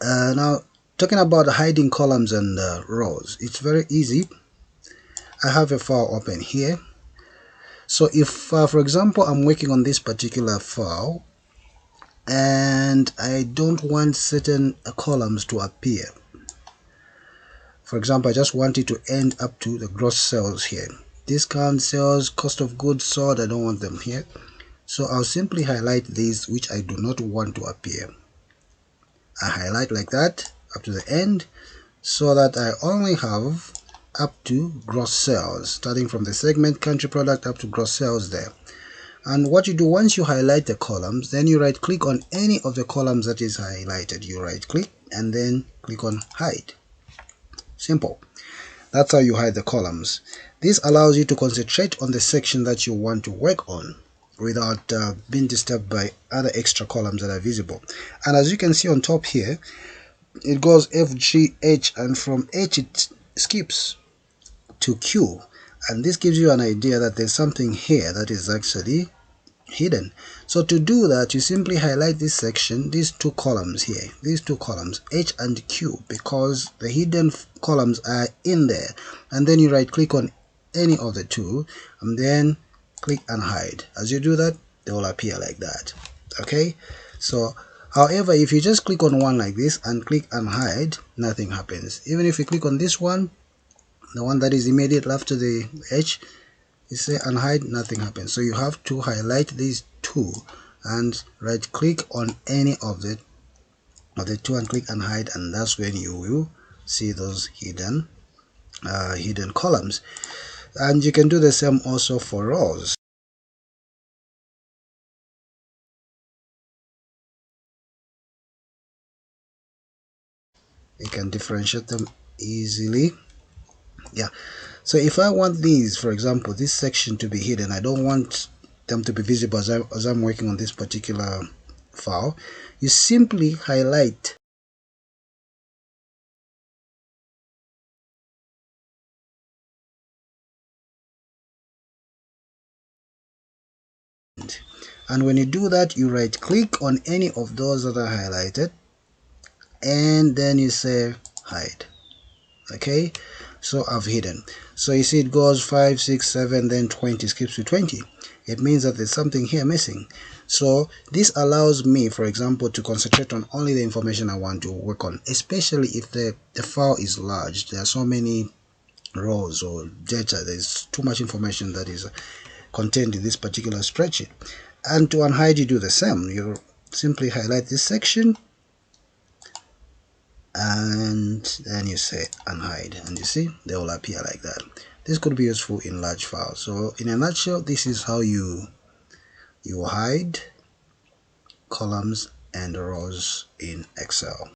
Now, talking about hiding columns and rows, it's very easy. I have a file open here. So if, for example, I'm working on this particular file and I don't want certain columns to appear. For example, I just want it to end up to the gross sales here. Discount sales, cost of goods sold, I don't want them here. So I'll simply highlight these which I do not want to appear. I highlight like that up to the end so that I only have up to gross sales, starting from the segment, country, product up to gross sales there. And what you do, once you highlight the columns, then you right click on any of the columns that is highlighted. You right click and then click on hide. Simple. That's how you hide the columns. This allows you to concentrate on the section that you want to work on without being disturbed by other extra columns that are visible. And as you can see on top here, it goes F, G, H, and from H it skips to Q. And this gives you an idea that there's something here that is actually hidden. So to do that, you simply highlight this section, these two columns here, these two columns, H and Q, because the hidden columns are in there. And then you right click on any of the two and then click and hide. As you do that, they will appear like that. Okay, so however, if you just click on one like this and click and hide, nothing happens. Even if you click on this one, the one that is immediately after the H, you say unhide, nothing happens. So you have to highlight these two and right click on any of the two and click unhide, and that's when you will see those hidden columns. And you can do the same also for rows. You can differentiate them easily. Yeah, so if I want these, for example, this section to be hidden, I don't want them to be visible as I'm working on this particular file, you simply highlight and when you do that, you right click on any of those that are highlighted and then you say hide. Okay, so I've hidden. So you see it goes 5, 6, 7, then 20, skips to 20. It means that there's something here missing. So this allows me, for example, to concentrate on only the information I want to work on, especially if the file is large. There are so many rows or data, there's too much information that is contained in this particular spreadsheet. And to unhide, you do the same. You simply highlight this section and then you say unhide, and you see they will appear like that. This could be useful in large files. So in a nutshell, this is how you hide columns and rows in Excel.